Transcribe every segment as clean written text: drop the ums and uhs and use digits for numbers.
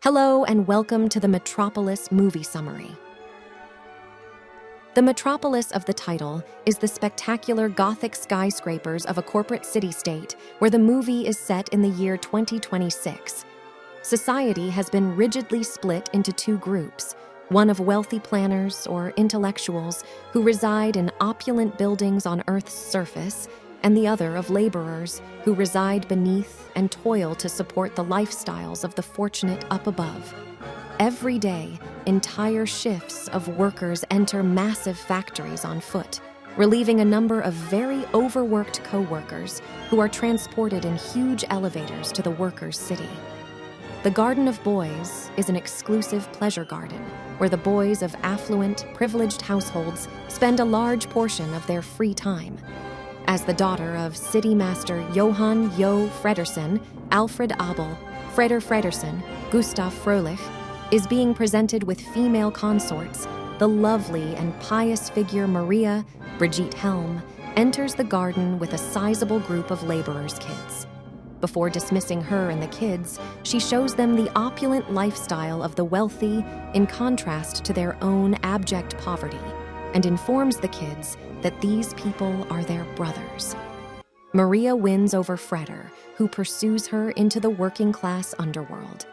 Hello and welcome to the Metropolis movie summary. The Metropolis of the title is the spectacular Gothic skyscrapers of a corporate city-state where the movie is set in the year 2026. Society has been rigidly split into two groups, one of wealthy planners or intellectuals who reside in opulent buildings on Earth's surface, and the other of laborers who reside beneath and toil to support the lifestyles of the fortunate up above. Every day, entire shifts of workers enter massive factories on foot, relieving a number of very overworked co-workers who are transported in huge elevators to the workers' city. The Garden of Boys is an exclusive pleasure garden where the boys of affluent, privileged households spend a large portion of their free time. As the daughter of City Master Johann Jo Fredersen, Alfred Abel, Freder Fredersen, Gustav Fröhlich, is being presented with female consorts, the lovely and pious figure Maria, Brigitte Helm, enters the garden with a sizable group of laborers' kids. Before dismissing her and the kids, she shows them the opulent lifestyle of the wealthy in contrast to their own abject poverty, and informs the kids that these people are their brothers. Maria wins over Freder, who pursues her into the working-class underworld.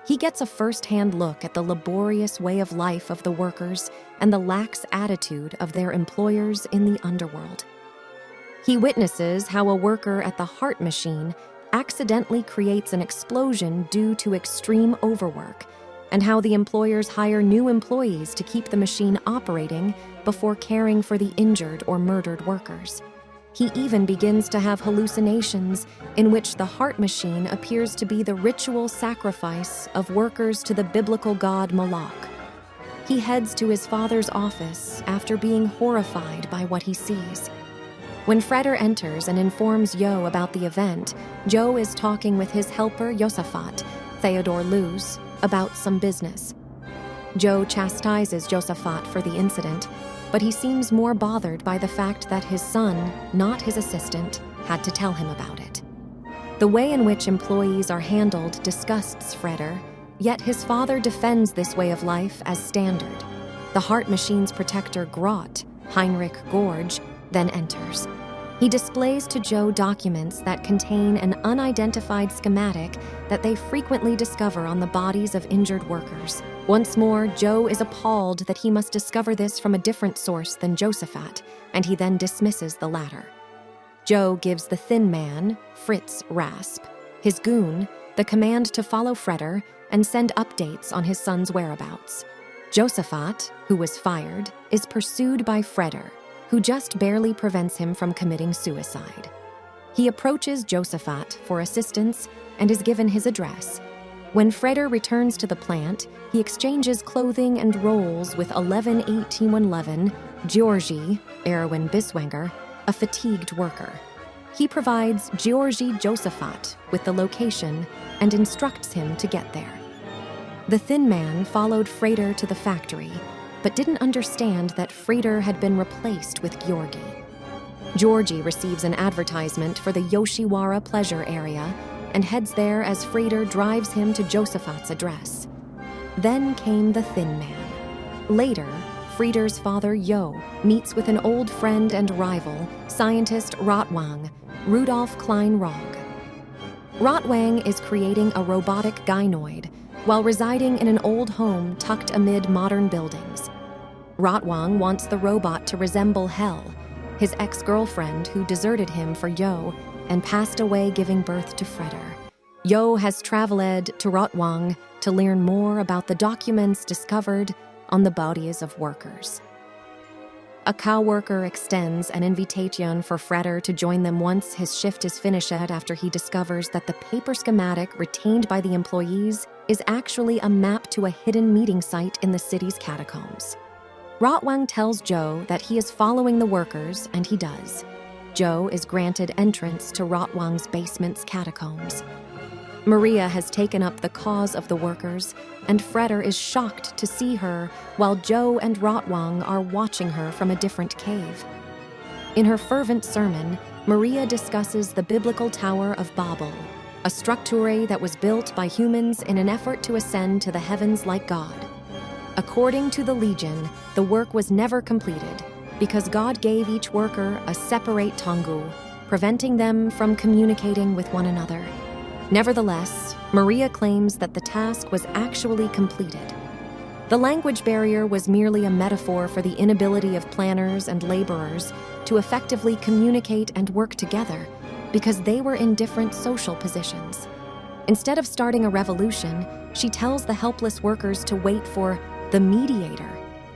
He gets a first-hand look at the laborious way of life of the workers and the lax attitude of their employers in the underworld. He witnesses how a worker at the heart machine accidentally creates an explosion due to extreme overwork, and how the employers hire new employees to keep the machine operating before caring for the injured or murdered workers. He even begins to have hallucinations in which the heart machine appears to be the ritual sacrifice of workers to the biblical god Moloch. He heads to his father's office after being horrified by what he sees. When Freder enters and informs Jo about the event, Jo is talking with his helper Josaphat, Theodore Luz, about some business. Jo chastises Josaphat for the incident, but he seems more bothered by the fact that his son, not his assistant, had to tell him about it. The way in which employees are handled disgusts Freder, yet his father defends this way of life as standard. The heart machine's protector Grot, Heinrich Gorge, then enters. He displays to Jo documents that contain an unidentified schematic that they frequently discover on the bodies of injured workers. Once more, Jo is appalled that he must discover this from a different source than Josaphat, and he then dismisses the latter. Jo gives the thin man, Fritz Rasp, his goon, the command to follow Freder and send updates on his son's whereabouts. Josaphat, who was fired, is pursued by Freder, who just barely prevents him from committing suicide. He approaches Josaphat for assistance and is given his address. When Freder returns to the plant, he exchanges clothing and roles with 11-1811 Georgi, Erwin Biswanger, a fatigued worker. He provides Georgi Josaphat with the location and instructs him to get there. The thin man followed Freder to the factory, but didn't understand that Freder had been replaced with Georgi. Georgi receives an advertisement for the Yoshiwara pleasure area and heads there as Freder drives him to Josaphat's address. Then came the thin man. Later, Freder's father Jo meets with an old friend and rival, scientist Rotwang, Rudolf Klein-Rogge. Rotwang is creating a robotic gynoid while residing in an old home tucked amid modern buildings. Rotwang wants the robot to resemble Hel, his ex-girlfriend who deserted him for Jo and passed away giving birth to Freder. Jo has traveled to Rotwang to learn more about the documents discovered on the bodies of workers. A cow-worker extends an invitation for Freder to join them once his shift is finished after he discovers that the paper schematic retained by the employees is actually a map to a hidden meeting site in the city's catacombs. Rotwang tells Jo that he is following the workers, and he does. Jo is granted entrance to Rotwang's basement's catacombs. Maria has taken up the cause of the workers, and Freder is shocked to see her while Jo and Rotwang are watching her from a different cave. In her fervent sermon, Maria discusses the biblical Tower of Babel, a structure that was built by humans in an effort to ascend to the heavens like God. According to the Legion, the work was never completed because God gave each worker a separate tongue, preventing them from communicating with one another. Nevertheless, Maria claims that the task was actually completed. The language barrier was merely a metaphor for the inability of planners and laborers to effectively communicate and work together because they were in different social positions. Instead of starting a revolution, she tells the helpless workers to wait for the mediator,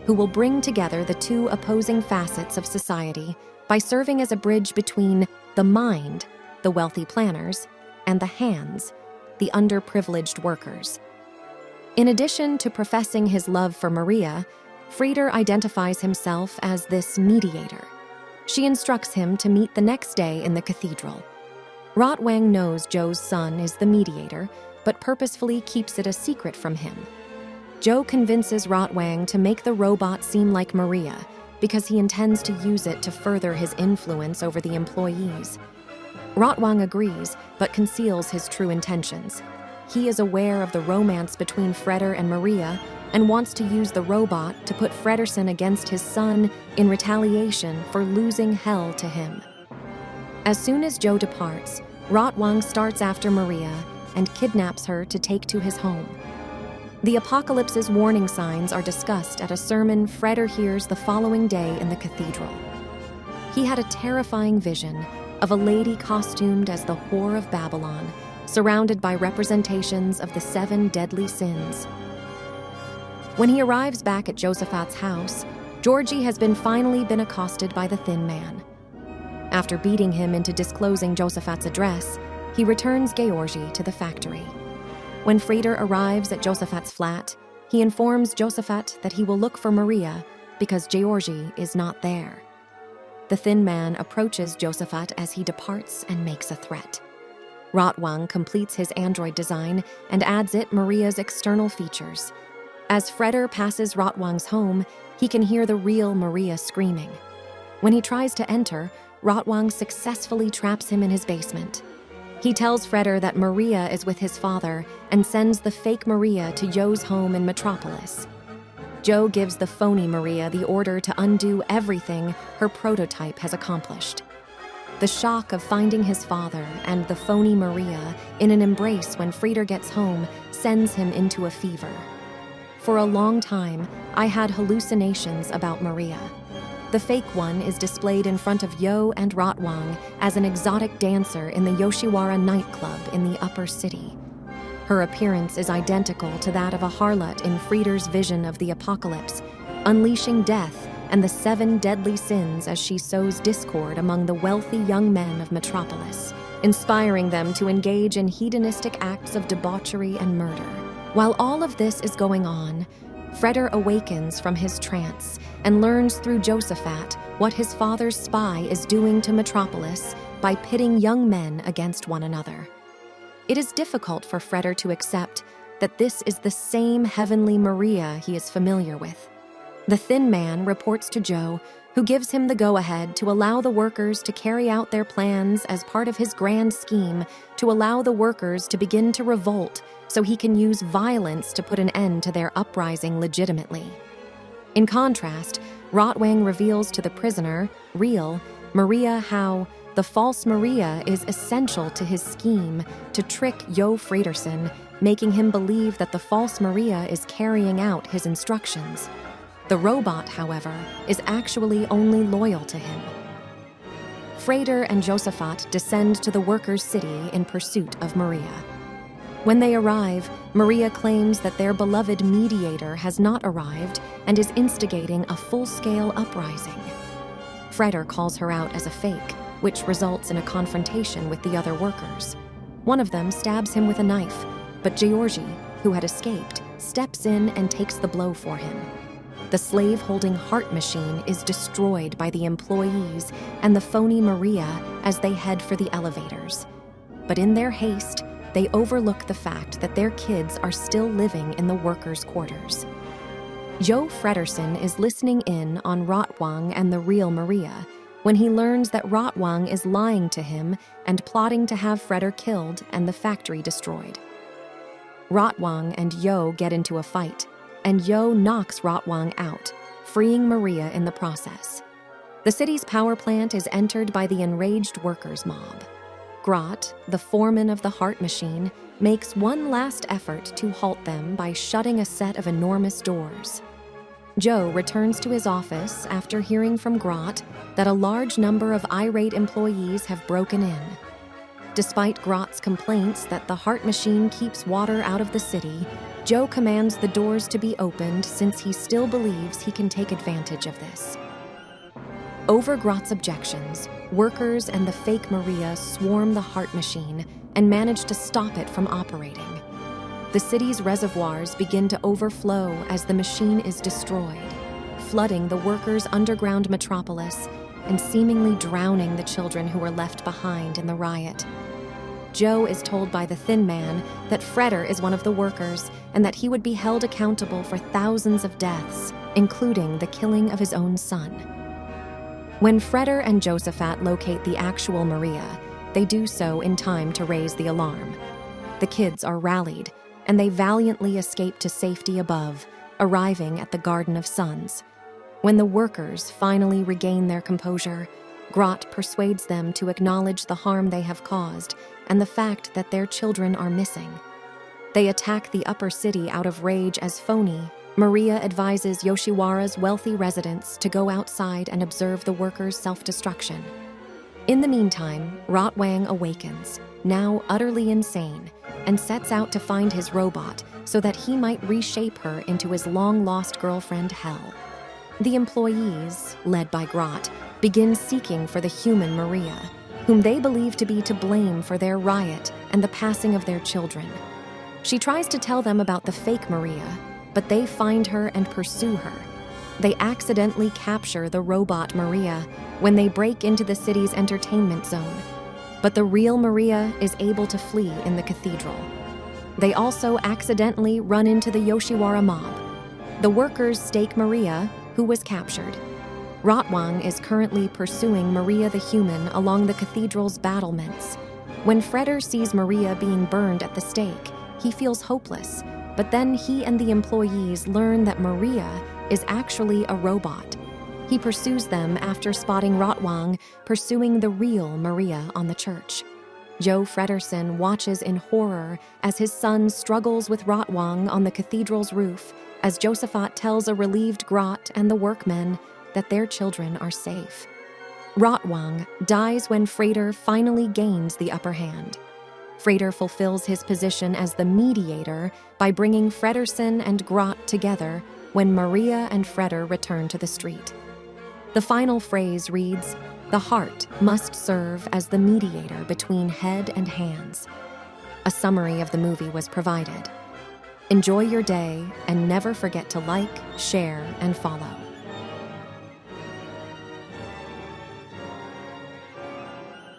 who will bring together the two opposing facets of society by serving as a bridge between the mind, the wealthy planners, and the hands, the underprivileged workers. In addition to professing his love for Maria, Frieder identifies himself as this mediator. She instructs him to meet the next day in the cathedral. Rotwang knows Joe's son is the mediator, but purposefully keeps it a secret from him. Joe convinces Rotwang to make the robot seem like Maria because he intends to use it to further his influence over the employees. Rotwang agrees, but conceals his true intentions. He is aware of the romance between Freder and Maria and wants to use the robot to put Fredersen against his son in retaliation for losing Hell to him. As soon as Joe departs, Rotwang starts after Maria and kidnaps her to take to his home. The apocalypse's warning signs are discussed at a sermon Freder hears the following day in the cathedral. He had a terrifying vision of a lady costumed as the whore of Babylon, surrounded by representations of the 7 deadly sins. When he arrives back at Josaphat's house, Georgie has finally been accosted by the Thin Man. After beating him into disclosing Josaphat's address, he returns Georgie to the factory. When Frieder arrives at Josaphat's flat, he informs Josaphat that he will look for Maria because Georgie is not there. The Thin Man approaches Josaphat as he departs and makes a threat. Rotwang completes his android design and adds it Maria's external features. As Freder passes Rotwang's home, he can hear the real Maria screaming. When he tries to enter, Rotwang successfully traps him in his basement. He tells Freder that Maria is with his father and sends the fake Maria to Joe's home in Metropolis. Joe gives the phony Maria the order to undo everything her prototype has accomplished. The shock of finding his father and the phony Maria in an embrace when Frieder gets home sends him into a fever. For a long time, I had hallucinations about Maria. The fake one is displayed in front of Yo and Rotwang as an exotic dancer in the Yoshiwara nightclub in the upper city. Her appearance is identical to that of a harlot in Frieder's vision of the apocalypse, unleashing death and the 7 deadly sins as she sows discord among the wealthy young men of Metropolis, inspiring them to engage in hedonistic acts of debauchery and murder. While all of this is going on, Freder awakens from his trance and learns through Josaphat what his father's spy is doing to Metropolis by pitting young men against one another. It is difficult for Freder to accept that this is the same heavenly Maria he is familiar with. The Thin Man reports to Joe, who gives him the go-ahead to allow the workers to carry out their plans as part of his grand scheme to allow the workers to begin to revolt so he can use violence to put an end to their uprising legitimately. In contrast, Rotwang reveals to the prisoner, Real, Maria how the false Maria is essential to his scheme to trick Jo Fredersen, making him believe that the false Maria is carrying out his instructions. The robot, however, is actually only loyal to him. Freder and Josaphat descend to the workers' city in pursuit of Maria. When they arrive, Maria claims that their beloved mediator has not arrived and is instigating a full-scale uprising. Freder calls her out as a fake, which results in a confrontation with the other workers. One of them stabs him with a knife, but Georgie, who had escaped, steps in and takes the blow for him. The slave-holding heart machine is destroyed by the employees and the phony Maria as they head for the elevators. But in their haste, they overlook the fact that their kids are still living in the workers' quarters. Jo Fredersen is listening in on Rotwang and the real Maria when he learns that Rotwang is lying to him and plotting to have Freder killed and the factory destroyed. Rotwang and Yo get into a fight, and Yo knocks Rotwang out, freeing Maria in the process. The city's power plant is entered by the enraged workers' mob. Grot, the foreman of the heart machine, makes one last effort to halt them by shutting a set of enormous doors. Joe returns to his office after hearing from Grot that a large number of irate employees have broken in. Despite Grot's complaints that the heart machine keeps water out of the city, Joe commands the doors to be opened since he still believes he can take advantage of this. Over Grot's objections, workers and the fake Maria swarm the heart machine and manage to stop it from operating. The city's reservoirs begin to overflow as the machine is destroyed, flooding the workers' underground metropolis and seemingly drowning the children who were left behind in the riot. Joe is told by the Thin Man that Freder is one of the workers and that he would be held accountable for thousands of deaths, including the killing of his own son. When Freder and Josaphat locate the actual Maria, they do so in time to raise the alarm. The kids are rallied, and they valiantly escape to safety above, arriving at the Garden of Suns. When the workers finally regain their composure, Grot persuades them to acknowledge the harm they have caused and the fact that their children are missing. They attack the upper city out of rage as phony. Maria advises Yoshiwara's wealthy residents to go outside and observe the workers' self-destruction. In the meantime, Rotwang awakens, now utterly insane, and sets out to find his robot so that he might reshape her into his long-lost girlfriend, Hel. The employees, led by Grot, begin seeking for the human Maria, whom they believe to be to blame for their riot and the passing of their children. She tries to tell them about the fake Maria, but they find her and pursue her. They accidentally capture the robot Maria when they break into the city's entertainment zone, but the real Maria is able to flee in the cathedral. They also accidentally run into the Yoshiwara mob. The workers stake Maria, who was captured. Rotwang is currently pursuing Maria the human along the cathedral's battlements. When Freder sees Maria being burned at the stake, he feels hopeless, but then he and the employees learn that Maria is actually a robot. He pursues them after spotting Rotwang pursuing the real Maria on the church. Joe Fredersen watches in horror as his son struggles with Rotwang on the cathedral's roof, as Josaphat tells a relieved Grot and the workmen that their children are safe. Rotwang dies when Freder finally gains the upper hand. Freder fulfills his position as the mediator by bringing Fredersen and Grot together when Maria and Freder return to the street. The final phrase reads, "The heart must serve as the mediator between head and hands." A summary of the movie was provided. Enjoy your day and never forget to like, share, and follow.